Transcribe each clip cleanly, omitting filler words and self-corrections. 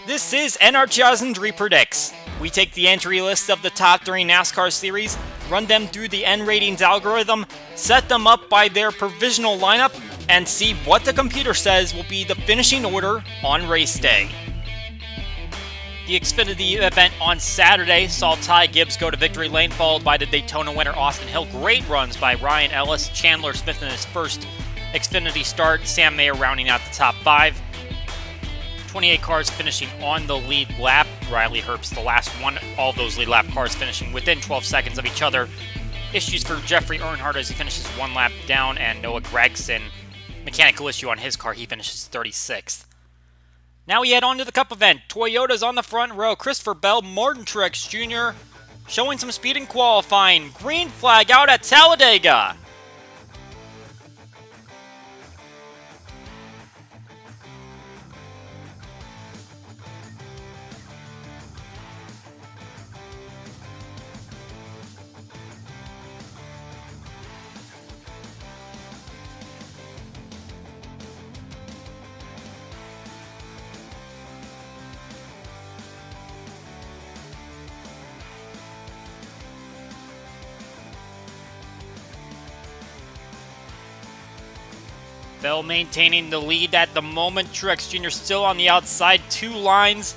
This is NR2003 Predicts. We take the entry list of the top 3 NASCAR series, run them through the N ratings algorithm, set them up by their provisional lineup, and see what the computer says will be the finishing order on race day. The Xfinity event on Saturday saw Ty Gibbs go to victory lane, followed by the Daytona winner Austin Hill. Great runs by Ryan Ellis, Chandler Smith in his first Xfinity start, Sam Mayer rounding out the top 5. 28 cars finishing on the lead lap. Riley Herbst the last one. All those lead lap cars finishing within 12 seconds of each other. Issues for Jeffrey Earnhardt as he finishes one lap down, and Noah Gragson, mechanical issue on his car, he finishes 36th. Now we head on to the Cup event. Toyota's on the front row. Christopher Bell, Martin Truex Jr. showing some speed in qualifying. Green flag out at Talladega. Bell maintaining the lead at the moment. Truex Jr. still on the outside. 2 lines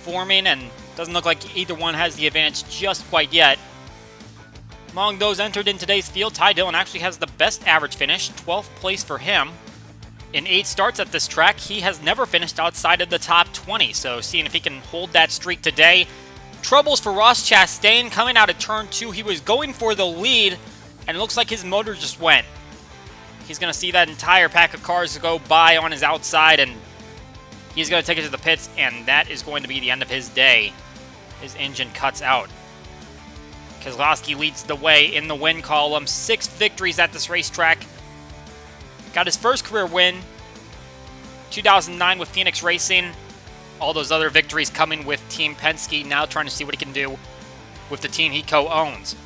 forming, and doesn't look like either one has the advantage just quite yet. Among those entered in today's field, Ty Dillon actually has the best average finish, 12th place for him. In 8 starts at this track, he has never finished outside of the top 20, so seeing if he can hold that streak today. Troubles for Ross Chastain coming out of turn 2. He was going for the lead, and it looks like his motor just went. He's going to see that entire pack of cars go by on his outside, and he's going to take it to the pits, and that is going to be the end of his day. His engine cuts out. Keselowski leads the way in the win column. 6 victories at this racetrack. Got his first career win, 2009 with Phoenix Racing. All those other victories coming with Team Penske, now trying to see what he can do with the team he co-owns.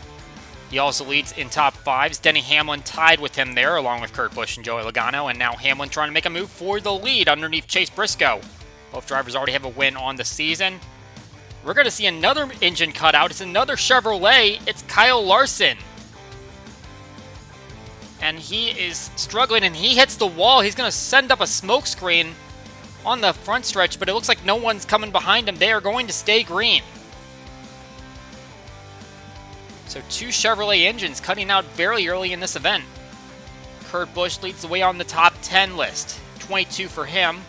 He also leads in top 5s. Denny Hamlin tied with him there, along with Kurt Busch and Joey Logano, and now Hamlin trying to make a move for the lead underneath Chase Briscoe. Both drivers already have a win on the season. We're going to see another engine cutout. It's another Chevrolet. It's Kyle Larson. And he is struggling, and he hits the wall. He's going to send up a smoke screen on the front stretch, but it looks like no one's coming behind him. They are going to stay green. So 2 Chevrolet engines cutting out very early in this event. Kurt Busch leads the way on the top 10 list. 22 for him.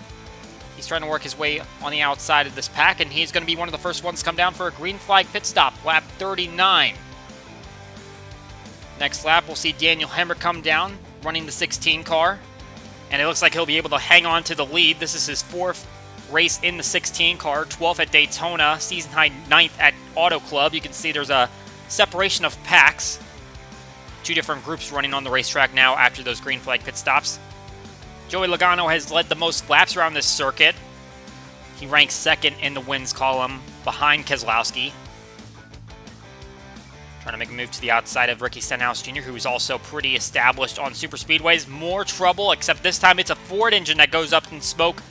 He's trying to work his way on the outside of this pack, and he's going to be one of the first ones to come down for a green flag pit stop, lap 39. Next lap, we'll see Daniel Hemrick come down, running the 16 car. And it looks like he'll be able to hang on to the lead. This is his 4th race in the 16 car, 12th at Daytona, season high 9th at Auto Club. You can see there's a separation of packs. 2 different groups running on the racetrack now after those green flag pit stops. Joey Logano has led the most laps around this circuit. He ranks 2nd in the wins column behind Keselowski. Trying to make a move to the outside of Ricky Stenhouse Jr., who is also pretty established on superspeedways. More trouble, except this time it's a Ford engine that goes up in smoke.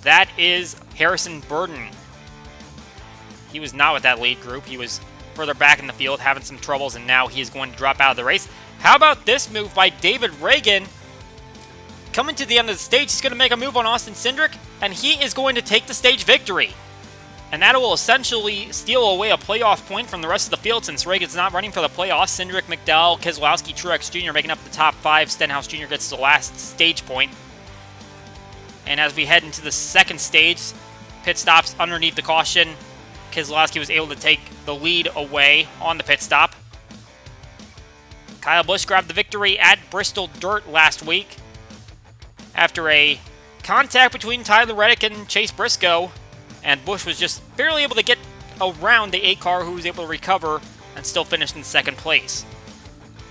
That is Harrison Burton. He was not with that lead group. He was further back in the field, having some troubles, and now he is going to drop out of the race. How about this move by David Reagan? Coming to the end of the stage, he's going to make a move on Austin Cindric, and he is going to take the stage victory. And that will essentially steal away a playoff point from the rest of the field, since Reagan's not running for the playoffs. Cindric, McDowell, Keselowski, Truex Jr. making up the top 5. Stenhouse Jr. gets the last stage point. And as we head into the second stage, pit stops underneath the caution. Keselowski was able to take the lead away on the pit stop. Kyle Busch grabbed the victory at Bristol Dirt last week after a contact between Tyler Reddick and Chase Briscoe, and Busch was just barely able to get around the 8 car, who was able to recover and still finished in 2nd place.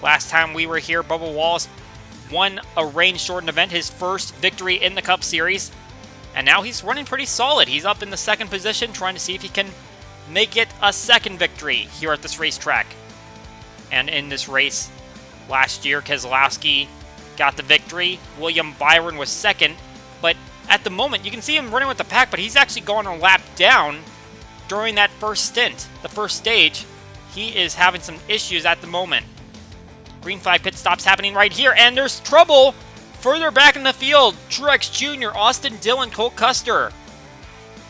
Last time we were here, Bubba Wallace won a rain-shortened event, his first victory in the Cup Series, and now he's running pretty solid. He's up in the 2nd position, trying to see if he can make it a 2nd victory here at this racetrack. And in this race last year, Keselowski got the victory. William Byron was 2nd, but at the moment, you can see him running with the pack, but he's actually going a lap down during that first stint, the first stage. He is having some issues at the moment. Green flag pit stops happening right here, and there's trouble further back in the field. Truex Jr., Austin Dillon, Cole Custer.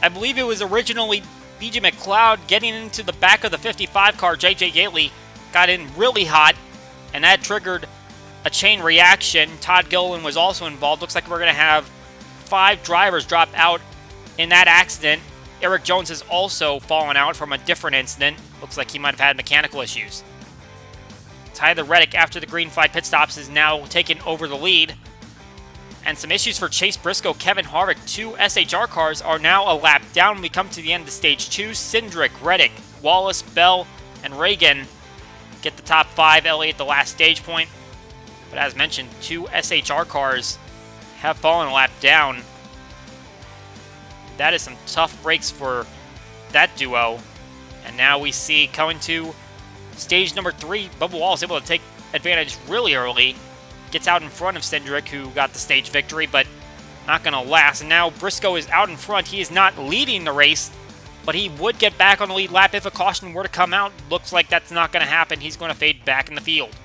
I believe it was originally BJ McLeod getting into the back of the 55 car. JJ Yaley got in really hot, and that triggered a chain reaction. Todd Gilliland was also involved. Looks like we're going to have 5 drivers drop out in that accident. Eric Jones has also fallen out from a different incident. Looks like he might have had mechanical issues. Tyler Reddick, after the green flag pit stops, is now taking over the lead. And some issues for Chase Briscoe, Kevin Harvick. 2 SHR cars are now a lap down when we come to the end of stage 2. Cindric, Reddick, Wallace, Bell, and Reagan get the top 5. Elliott the last stage point. But as mentioned, 2 SHR cars have fallen a lap down. That is some tough breaks for that duo. And now we see coming to stage number 3, Bubba Wallace able to take advantage really early. Gets out in front of Cindric, who got the stage victory, but not going to last. And now Briscoe is out in front. He is not leading the race, but he would get back on the lead lap if a caution were to come out. Looks like that's not going to happen. He's going to fade back in the field.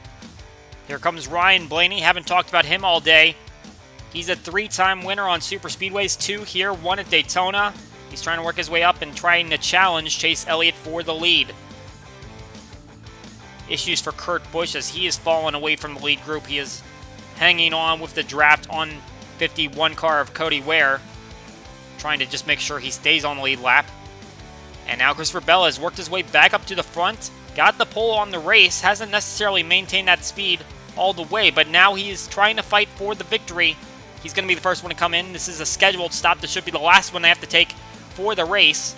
Here comes Ryan Blaney. Haven't talked about him all day. He's a 3-time winner on Super Speedways, 2 here, 1 at Daytona. He's trying to work his way up and trying to challenge Chase Elliott for the lead. Issues for Kurt Busch as he is falling away from the lead group. He is hanging on with the draft on 51 car of Cody Ware, trying to just make sure he stays on the lead lap. And now Christopher Bell has worked his way back up to the front, got the pole on the race, hasn't necessarily maintained that speed all the way, but now he is trying to fight for the victory. He's going to be the first one to come in. This is a scheduled stop. This should be the last one they have to take for the race.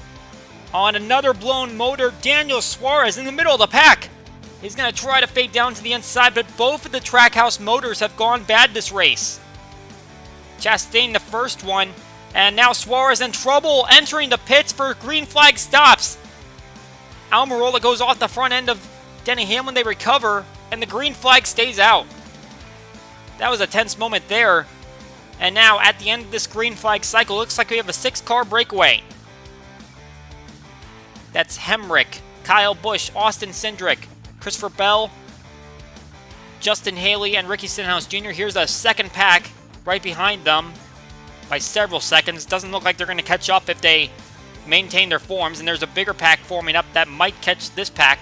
On another blown motor, Daniel Suarez in the middle of the pack. He's going to try to fade down to the inside, but both of the Trackhouse motors have gone bad this race. Chastain the first one, and now Suarez in trouble, entering the pits for green flag stops. Almirola goes off the front end of Denny Hamlin. They recover, and the green flag stays out. That was a tense moment there. And now, at the end of this green flag cycle, looks like we have a 6-car breakaway. That's Hemrick, Kyle Busch, Austin Cindric, Christopher Bell, Justin Haley, and Ricky Stenhouse Jr. Here's a second pack right behind them by several seconds. Doesn't look like they're going to catch up if they maintain their forms. And there's a bigger pack forming up that might catch this pack.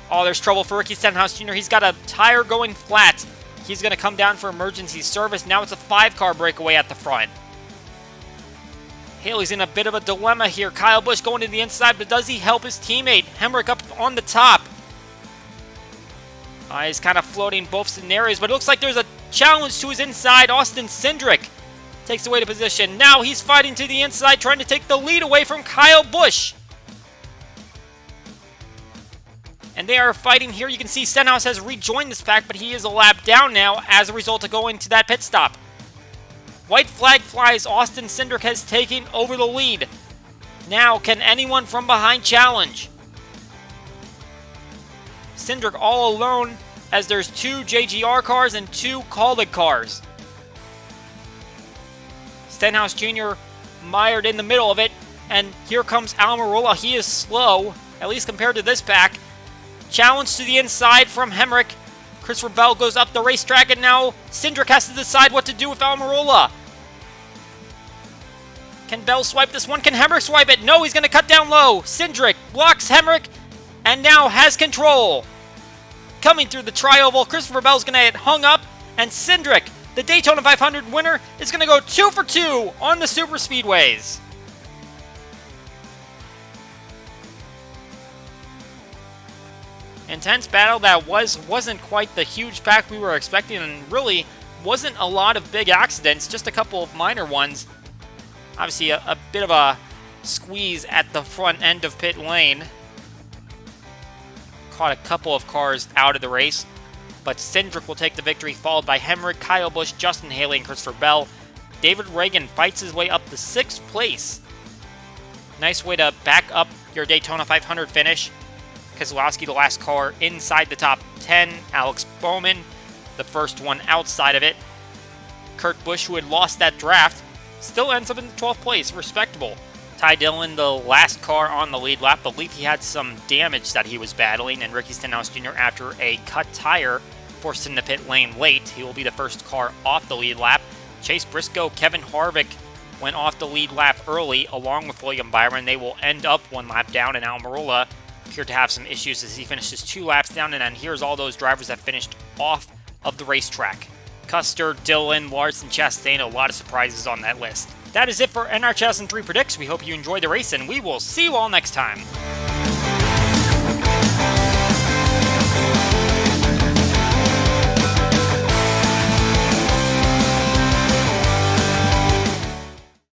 Oh, there's trouble for Ricky Stenhouse Jr. He's got a tire going flat. He's going to come down for emergency service. Now it's a 5-car breakaway at the front. Haley's in a bit of a dilemma here. Kyle Busch going to the inside, but does he help his teammate? Hemrick up on the top. He's kind of floating both scenarios, but it looks like there's a challenge to his inside. Austin Cindric takes away the position. Now he's fighting to the inside, trying to take the lead away from Kyle Busch. And they are fighting here. You can see Stenhouse has rejoined this pack, but he is a lap down now as a result of going to that pit stop. White flag flies. Austin Cindric has taken over the lead. Now, can anyone from behind challenge? Cindric all alone as there's 2 JGR cars and 2 Kaulig cars. Stenhouse Jr. mired in the middle of it, and here comes Almirola. He is slow, at least compared to this pack. Challenge to the inside from Hemrick. Christopher Bell goes up the racetrack, and now Cindric has to decide what to do with Almirola. Can Bell swipe this one? Can Hemrick swipe it? No, he's going to cut down low. Cindric blocks Hemrick and now has control. Coming through the tri-oval, Christopher Bell's going to get hung up, and Cindric, the Daytona 500 winner, is going to go 2 for 2 on the Super Speedways. Intense battle that wasn't quite the huge pack we were expecting, and really wasn't a lot of big accidents, just a couple of minor ones. Obviously a bit of a squeeze at the front end of pit lane. Caught a couple of cars out of the race, but Cindric will take the victory, followed by Hemrick, Kyle Busch, Justin Haley, and Christopher Bell. David Reagan fights his way up to 6th place. Nice way to back up your Daytona 500 finish. Keselowski, the last car inside the top 10. Alex Bowman, the first one outside of it. Kurt Busch, who had lost that draft, still ends up in 12th place. Respectable. Ty Dillon, the last car on the lead lap, believe he had some damage that he was battling, and Ricky Stenhouse Jr., after a cut tire, forced him to pit lane late. He will be the first car off the lead lap. Chase Briscoe, Kevin Harvick went off the lead lap early, along with William Byron. They will end up one lap down, and Almirola appeared to have some issues as he finishes 2 laps down, and then here's all those drivers that finished off of the racetrack. Custer, Dillon, Larson, Chastain, a lot of surprises on that list. That is it for NR 2003 Predicts. We hope you enjoyed the race, and we will see you all next time.